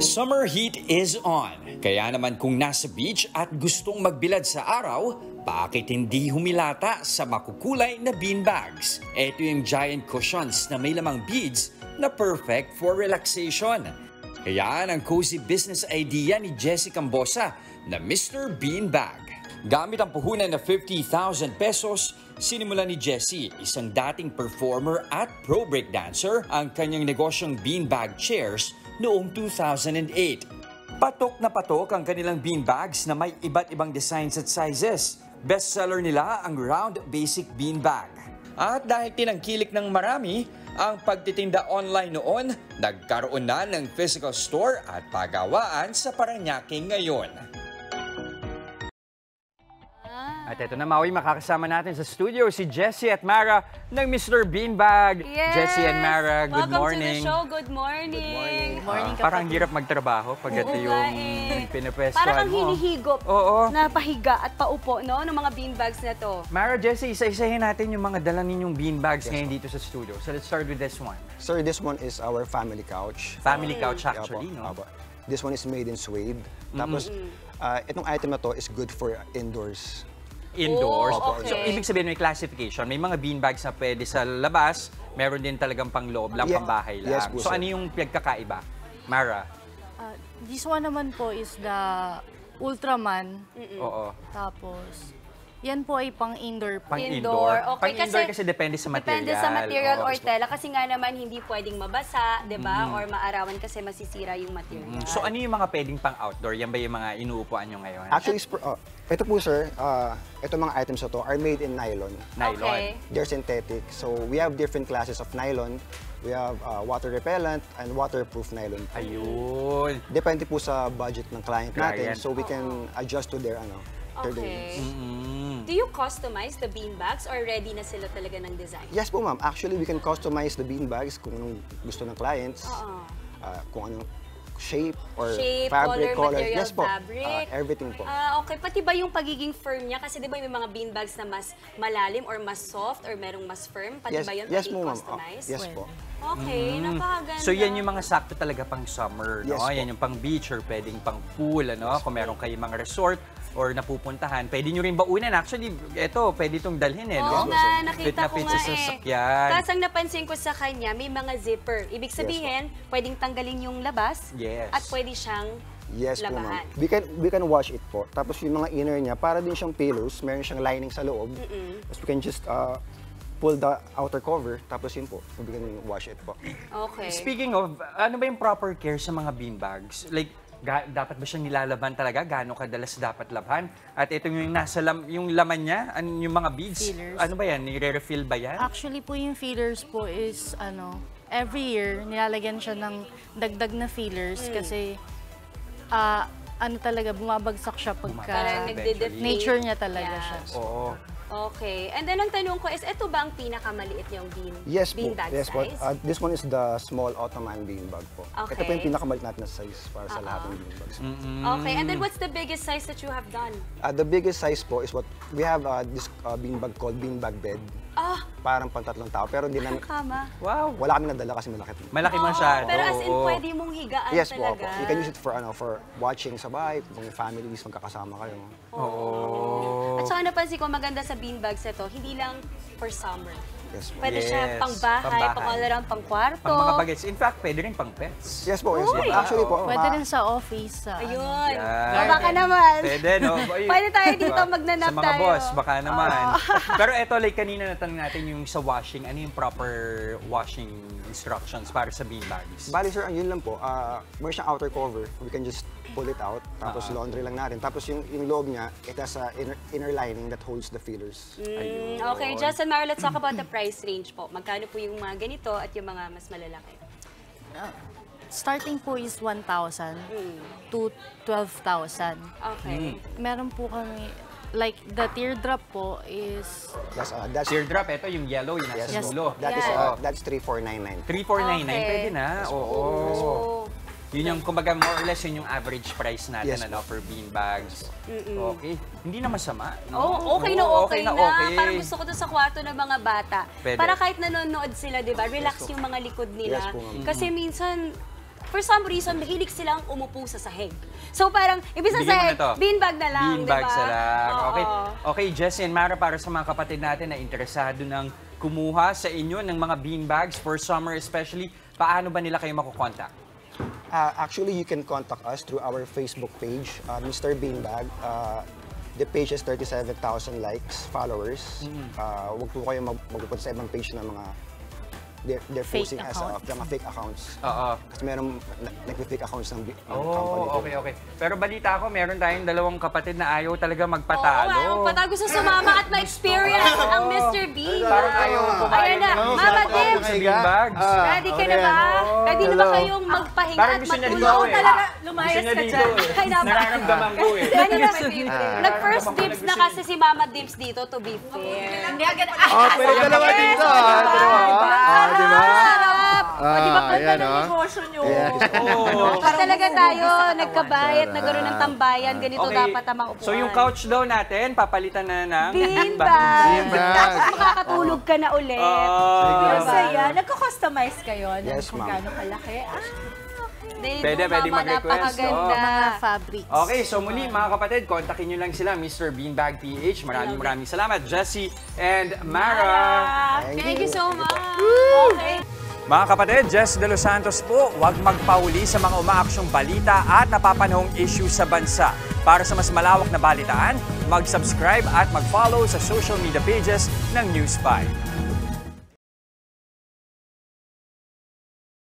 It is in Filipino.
Summer heat is on. Kaya naman kung nasa beach at gustong magbilad sa araw, bakit hindi humilata sa makukulay na beanbags? Ito yung giant cushions na may lamang beads na perfect for relaxation. Kaya ang cozy business idea ni Jessie Cambosa na Mr. Beanbag. Gamit ang puhunan na 50,000 pesos, sinimula ni Jessie, isang dating performer at pro breakdancer, ang kanyang negosyong beanbag chairs noong 2008. Patok na patok ang kanilang beanbags na may iba't ibang designs at sizes. Bestseller nila ang round basic beanbag. At dahil tinangkilik ng marami, ang pagtitinda online noon, nagkaroon na ng physical store at pagawaan sa Parañaque ngayon. At ito na, Maui, makakasama natin sa studio si Jessie at Mara ng Mr. Beanbag. Yes. Jessie and Mara, good morning. Welcome to the show. Good morning. Good morning. Parang hirap magtrabaho pag ito yung pinapwestuhan mo. Parang kang hinihigop na pahiga at paupo ng mga beanbags na to. Mara, Jessie, isa-isahin natin yung mga dala ninyong beanbags ngayon dito sa studio. So let's start with this one. Sir, this one is our family couch. Family couch actually, no? This one is made in suede. Tapos, itong item na to is good for indoors. Indoors. Oh, okay. So, ibig sabihin may classification. May mga beanbags na pwede sa labas, meron din talagang pang loob lang, pang bahay lang. Yes, po, so, sir. ano yung pagkakaiba? Mara? This one naman po is the Ultraman. Oo. Tapos, yan po ay pang-indoor po. Pang-indoor. Okay, Pang-indoor kasi depende sa material. Depende sa material or tela. Kasi nga naman hindi pwedeng mabasa, di ba? Or maarawan kasi masisira yung material. So, ano yung mga pwedeng pang-outdoor? Yan ba yung mga inuupuan nyo ngayon? Actually, ito po, sir, itong mga items na to are made in nylon. Nylon. Okay. They're synthetic. So, we have different classes of nylon. We have water repellent and waterproof nylon. Ayun. Depende po sa budget ng client natin. So, we can adjust to their Okay. needs. Do you customize the beanbags or ready na sila talaga ng design? Yes po, ma'am. Actually, we can customize the beanbags kung anong gusto ng clients. Kung anong shape or fabric, color. Material, Yes po. fabric. Everything po. Okay. Pati ba yung pagiging firm niya? Kasi di ba may mga beanbags na mas malalim or mas soft or merong mas firm? Pati ba yun Yes pwedeng po, ma'am. customize? Yes po. Okay, napakaganda. So, yan yung mga sakto talaga pang summer, no? Yes, po. Yan yung pang beach or pwedeng pang pool, ano? Kung meron kayong mga resort or napupuntahan, pwede nyo rin baunan. Actually, ito, pwede itong dalhin, no? Oo nga, nakita Fit na ko fit nga sa sasakyan. Tapos ang napansin ko sa kanya, may mga zipper. Ibig sabihin, pwedeng tanggalin yung labas at pwede siyang Yes po, labahan. ma'am. We can wash it po. Tapos yung mga inner niya, para din siyang pillows, meron siyang lining sa loob. Tapos we can just pull the outer cover, tapos yun po, we can wash it po. Okay. Speaking of, ano ba yung proper care sa mga beanbags? Like, dapat ba siyang nilalaban talaga? Gaano kadalas dapat labhan? At ito yung nasa yung laman niya, yung mga beads, Fillers. ano ba yan? Nire-refill ba yan? Actually po yung fillers po is, every year, nilalagyan siya ng dagdag na fillers kasi, talaga, bumabagsak siya pagka Parang nagde-deflate. nature niya talaga siya. Oo. Okay. And then ang tanong ko is, ito ba ang pinakamaliit niyong beanbag Yes po. size? This one is the small Ottoman beanbag po. Okay. Ito po yung pinakamalit natin na size para sa lahat ng beanbags. Okay. And then what's the biggest size that you have done? The biggest size po is what we have this beanbag called beanbag bed. Parang pang-3 tao, pero hindi namin, Kama. Wow. wala kami nadala kasi malaki. Malaki masyado. Pero as in, oo. pwede mong higaan Yes po, talaga. you can use it for watching sabay, kung families magkakasama kayo. At saka napansin ko, maganda sa beanbags na to, hindi lang for summer. Yes po. Pwede siya Yes, pang bahay, pang-bahay. pang all around, pang kwarto. Pang mga bagets. In fact, pwede rin pang pets. Yes po, yes po. Uy! Actually po, Pwede rin sa office. Ayun. Yan. Baka naman. Pwede, no? Pwede tayo dito magnanap Sa mga tayo. boss, baka naman. Pero eto, like kanina natanong natin yung sa washing, ano yung proper washing instructions para sa beanbags? bali sir, yun lang po. Meron siyang outer cover. We can just pull it out, tapos laundry lang natin. Tapos yung loob niya, it has a inner lining that holds the fillers. Okay, Justin, Mara, let's talk about the price range po. Magkano po yung mga ganito at yung mga mas malalaki? Starting po is 1,000 to 12,000. Okay. Meron po kami, like the teardrop po is That's Teardrop, ito yung yellow, yung nasa Yes. dulo. that's 3,499. 3,499, Okay. pwede na. Oo. Oh. Yun yung, kumbaga, more or less, yun yung average price natin, Yes, for beanbags. Okay. Hindi na masama. Oh, okay na Oo, okay na. okay. Parang gusto ko to sa kwarto ng mga bata. Pwede. Para kahit nanonood sila, di ba, relax yung mga likod nila. Yes po, ma'am. Kasi minsan, for some reason, mahilig silang umupo sa sahig. So parang, ibig Bigyan mo sabihin, na to. beanbag na lang, Beanbag diba? sa lang. Oo. Okay. Okay, Jessie and Mara, para sa mga kapatid natin na interesado ng kumuha sa inyo ng mga beanbags for summer especially, paano ba nila kayo makukontak? Actually, you can contact us through our Facebook page, Mr. Beanbag. The page is 37,000 likes, followers. Huwag po kayo magpupunta sa ibang page na mga they're Fake posting as account. mga fake accounts. Oo. Kasi meron nagpe-fake accounts ng company. Oh, okay. Pero balita ko, meron tayong dalawang kapatid na ayaw talaga Oo, magpatalo. patag gusto sumama at ma-experience ang Mr. Bean. Parang ayaw pumayag Ayan na, ng Mama Dims, sa beanbags. ready ka na ba? Ready na ba kayong magpahinga Parang at gusto niya matulog? dito eh. Talaga, Gusto niya dito eh. Ay, naman. Nararamdaman ko eh. Nag-first dips na kasi si Mama Dims dito, to be fair. Hindi agad. Pero dalawa dito, Diba? Di ba Ayan, emotion nyo? Pag talaga tayo nagkabayat, nagkaroon ng tambayan, ganito dapat ang upuan. So yung couch daw natin, papalitan na ng Beanbag. Beanbag. Tapos makakatulog ka na ulit. Oh. Masaya. Nagko-customize kayo ng Yes, kung ma'am. gaano kalaki. Pwede mag-request. Napakaganda. Mga fabrics. Okay, so muli mga kapatid, kontakin nyo lang sila, Mr. Beanbag PH. Maraming salamat, Jessie and Mara. Thank you so much. Okay. Mga kapatid, Jess De Los Santos po, huwag magpauli sa mga umaaksyong balita at napapanahong issue sa bansa. Para sa mas malawak na balitaan, mag-subscribe at mag-follow sa social media pages ng News 5.